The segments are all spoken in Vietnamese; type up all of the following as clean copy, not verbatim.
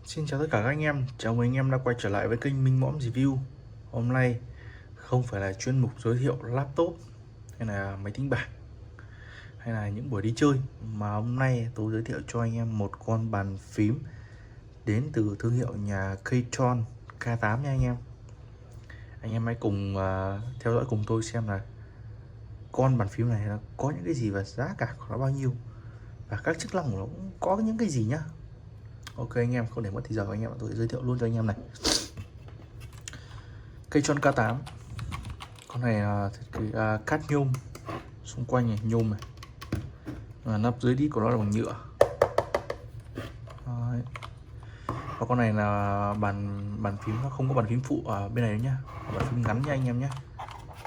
Xin chào tất cả các anh em, chào mừng anh em đã quay trở lại với kênh Minh Mõm Review. Hôm nay không phải là chuyên mục giới thiệu laptop hay là máy tính bảng hay là những buổi đi chơi, mà hôm nay tôi giới thiệu cho anh em một con bàn phím đến từ thương hiệu nhà Keychron K8 nha anh em. Anh em hãy cùng theo dõi cùng tôi xem là con bàn phím này nó có những cái gì và giá cả của nó bao nhiêu và các chức năng của nó cũng có những cái gì nhá. Ok anh em, không để mất thì giờ anh em, tôi giới thiệu luôn cho anh em này. Keychron K8, con này là thiết kế cát nhôm, xung quanh này nhôm này, và nắp dưới đít của nó là bằng nhựa. Đấy. Và con này là bàn phím, nó không có bàn phím phụ ở bên này nữa nhá, bàn phím ngắn nha anh em nhé.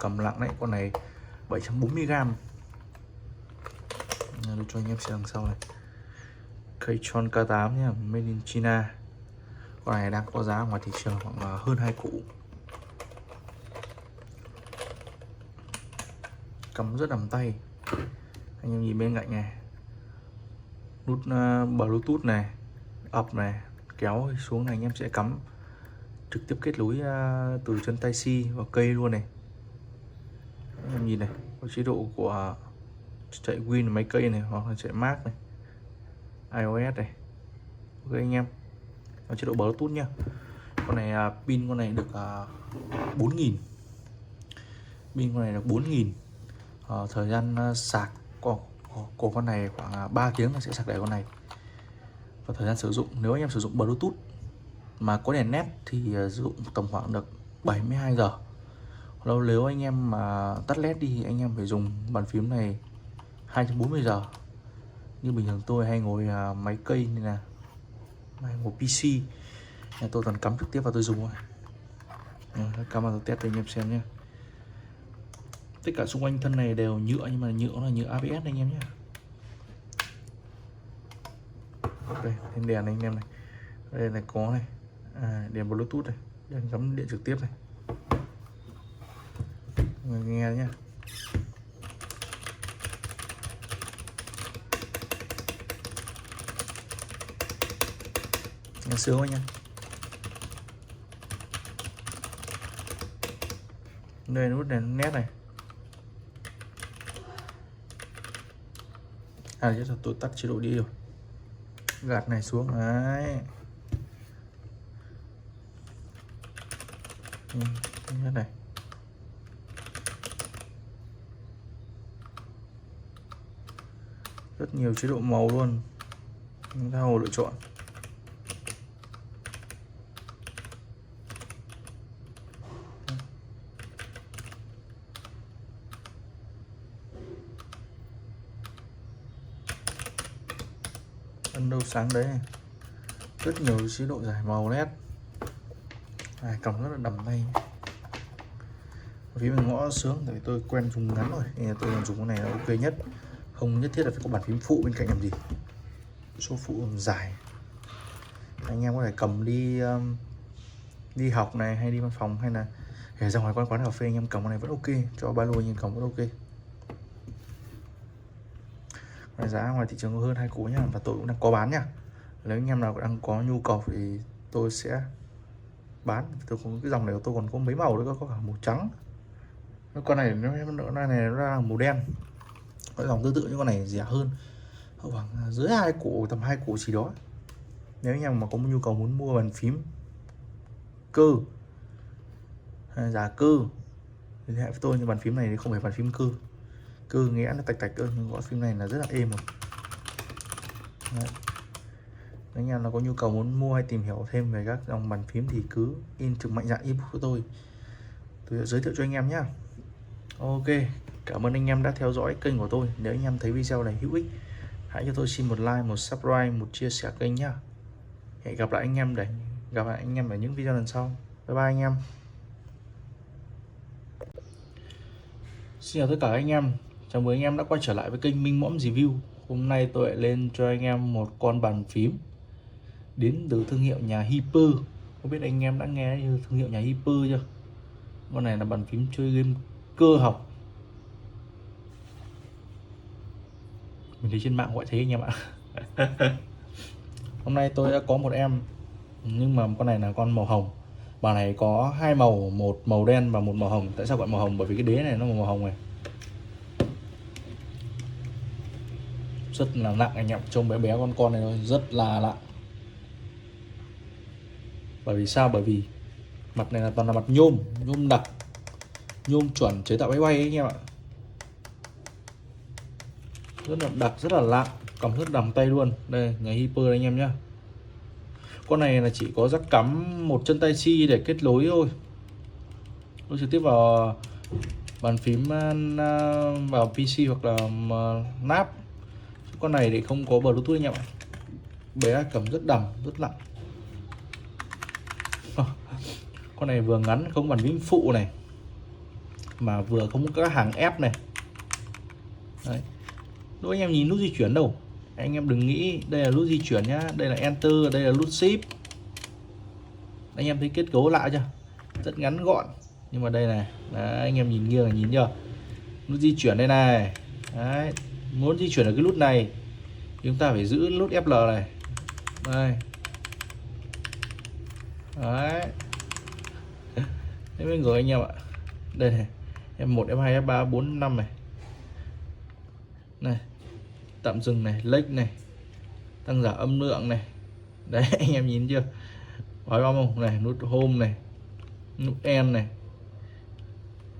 Cầm nặng đấy, con này 740g. Để cho anh em xem đằng sau này, Keychron K8 nhá, made in China. Con này đang có giá ngoài thị trường khoảng hơn 2 củ. Cầm rất đầm tay. Anh em nhìn bên cạnh này, nút Bluetooth này, ập này, kéo xuống này anh em sẽ cắm trực tiếp kết nối từ chân tai C vào cây luôn này. Anh em nhìn này, có chế độ của chạy Win máy cây này, hoặc là chạy Mac này, iOS này. Ok anh em, có chế độ Bluetooth nhá. Con này pin con này được 4.000, pin con này được 4.000. Thời gian sạc của con này khoảng 3 tiếng là sẽ sạc đầy con này. Và thời gian sử dụng, nếu anh em sử dụng Bluetooth mà có đèn nét thì sử dụng tầm khoảng được 72 giờ. Nếu anh em mà tắt led đi thì anh em phải dùng bàn phím này 240 giờ. Như bình thường tôi hay ngồi máy cây nên là ngồi PC nên tôi toàn cắm trực tiếp vào tôi dùng thôi. Cắm vào tôi test cho anh em xem nhé. Tất cả xung quanh thân này đều nhựa, nhưng mà nhựa nó là nhựa ABS anh em nhé. Đây, thêm đèn anh em này. Đây này có này, đèn Bluetooth này, đèn cắm điện trực tiếp này. Người nghe nhá. Nghe sướng anh em. Đây nút đèn nét này. Chắc là tôi tắt chế độ đi rồi. Gạt này xuống đấy. Nhất này. Rất nhiều chế độ màu luôn, chúng ta hồ lựa chọn. Ấn đâu sáng đấy, rất nhiều chế độ giải màu nét. Cầm rất là đầm tay. Vì mình ngõ sướng, tại vì tôi quen dùng ngắn rồi nên tôi dùng con này là ok nhất. Không nhất thiết là phải có bàn phím phụ bên cạnh làm gì. Số phụ dài, anh em có thể cầm đi học này, hay đi văn phòng, hay là để ra ngoài quán cà phê, anh em cầm con này vẫn ok. Cho ba lô anh em cầm vẫn ok. Giá ngoài thị trường hơn 2 củ nhá, và tôi cũng đang có bán nha. Nếu anh em nào đang có nhu cầu thì tôi sẽ bán. Tôi có cái dòng này của tôi còn có mấy màu nữa, có cả màu trắng. Con này nó là màu đen. Cái dòng tương tự như con này rẻ hơn, khoảng dưới 2 củ, tầm 2 củ chỉ đó. Nếu anh em mà có nhu cầu muốn mua bàn phím cơ hay giá cơ liên hệ với tôi. Nhưng bàn phím này thì không phải bàn phím cơ nghe nó tạch tạch cơ, nhưng gõ phím này là rất là êm rồi. Đấy. Nếu anh em là có nhu cầu muốn mua hay tìm hiểu thêm về các dòng bàn phím thì cứ mạnh dạn inbox của tôi sẽ giới thiệu cho anh em nhé. Ok, cảm ơn anh em đã theo dõi kênh của tôi. Nếu anh em thấy video này hữu ích, hãy cho tôi xin một like, một subscribe, một chia sẻ kênh nhá. Hẹn gặp lại anh em ở những video lần sau. Bye bye anh em. Xin chào tất cả anh em, chào mừng anh em đã quay trở lại với kênh Minh Mõm Review. Hôm nay tôi lại lên cho anh em một con bàn phím đến từ thương hiệu nhà Hyper. Không biết anh em đã nghe thương hiệu nhà Hyper chưa? Con này là bàn phím chơi game cơ học. Mình thấy trên mạng gọi thế anh em ạ. Hôm nay tôi đã có một em Nhưng mà con này là con màu hồng. Bản này có hai màu, một màu đen và một màu hồng. Tại sao gọi màu hồng? Bởi vì cái đế này nó màu hồng này. Rất là nặng anh em, trông bé bé con này thôi, rất là nặng. Bởi vì sao? Bởi vì mặt này là toàn là mặt nhôm, nhôm đặc, nhôm chuẩn chế tạo máy bay ấy anh em ạ. Rất là đặc, rất là nặng, cầm rất đầm tay luôn. Đây, nhà Hyper đây anh em nhá. Con này là chỉ có rắc cắm một chân tai si để kết nối thôi. Tôi trực tiếp vào bàn phím, vào PC hoặc là nắp. Con này thì không có Bluetooth anh em ạ. Bé cầm rất đầm, rất nặng. Con này vừa ngắn không bản phím phụ này, mà vừa không có các hàng ép này. Đấy. Nếu anh em nhìn nút di chuyển đâu, anh em đừng nghĩ đây là nút di chuyển nhá, đây là Enter, đây là nút Shift. Anh em thấy kết cấu lạ chưa? Rất ngắn gọn. Nhưng mà đây này, đấy, anh em nhìn nghiêng là nhìn chưa? Nút di chuyển đây này. Đấy. Muốn di chuyển ở cái nút này chúng ta phải giữ nút FL này. Đây. Đấy. Thế mới rồi anh em ạ. Đây này, F1, F2, F3, F4, F5 này. Này, tạm dừng này, lệch này, tăng giảm âm lượng này. Đấy, anh em nhìn chưa? Nói bom không? Này, nút home này, nút end này.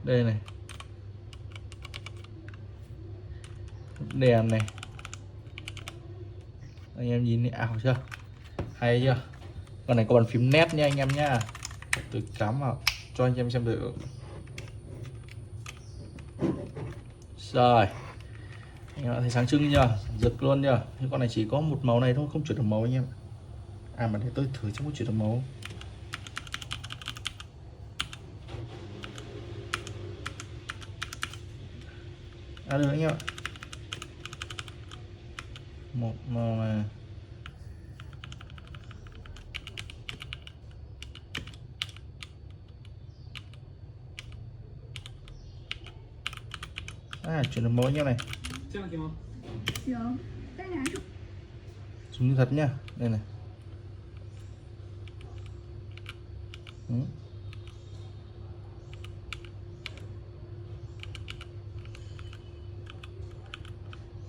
Đây này. Nút đèn này. Anh em nhìn ảo chưa? Hay chưa? Con này có bàn phím nét nha anh em nhá. Tôi cắm vào cho anh em xem được. Rồi. Anh em thấy sáng trưng chưa? Rực luôn chưa? Thế con này chỉ có một màu này thôi, không chuyển được màu anh em. À mà để tôi thử xem có chuyển được màu. À được anh em ạ. Một màu này. À chuyển được màu anh em này. Dùng như thật nhá. Đây này.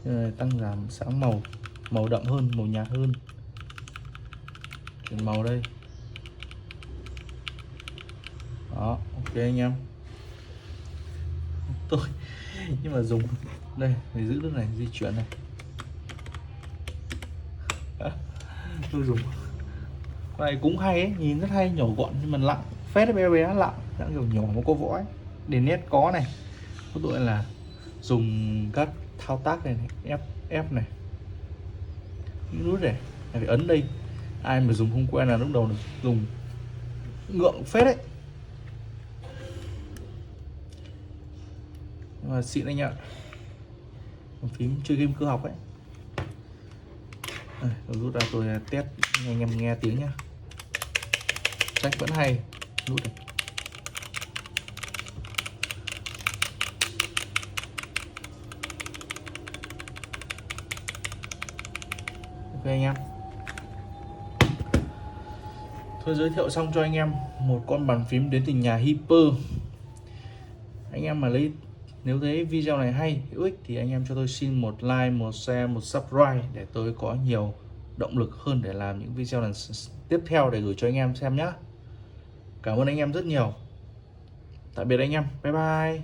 Rồi, tăng giảm sáng màu, màu đậm hơn, màu nhạt hơn. Chuyển màu đây. Đó, ok anh em. Tôi nhưng mà dùng đây để giữ nước này, di chuyển này. Tôi dùng con này cũng hay ấy, nhìn rất hay, nhỏ gọn nhưng mà nặng phết đấy, bé bé nặng, kiểu nhỏ mà có võ ấy. Để nét có này, có tội là dùng các thao tác này, F này, những nút này phải ấn đây. Ai mà dùng không quen là lúc đầu dùng ngượng phết đấy. Nhưng mà xịn anh ạ. Phím chơi game cơ học ấy. Tôi rút ra tôi test anh em nghe tiếng nhá. Sách vẫn hay. Nút này. Ok anh em. Tôi giới thiệu xong cho anh em một con bàn phím đến từ nhà Hyper. Anh em mà nếu thấy video này hay, hữu ích thì anh em cho tôi xin một like, một share, một subscribe để tôi có nhiều động lực hơn để làm những video lần tiếp theo để gửi cho anh em xem nhé. Cảm ơn anh em rất nhiều. Tạm biệt anh em. Bye bye.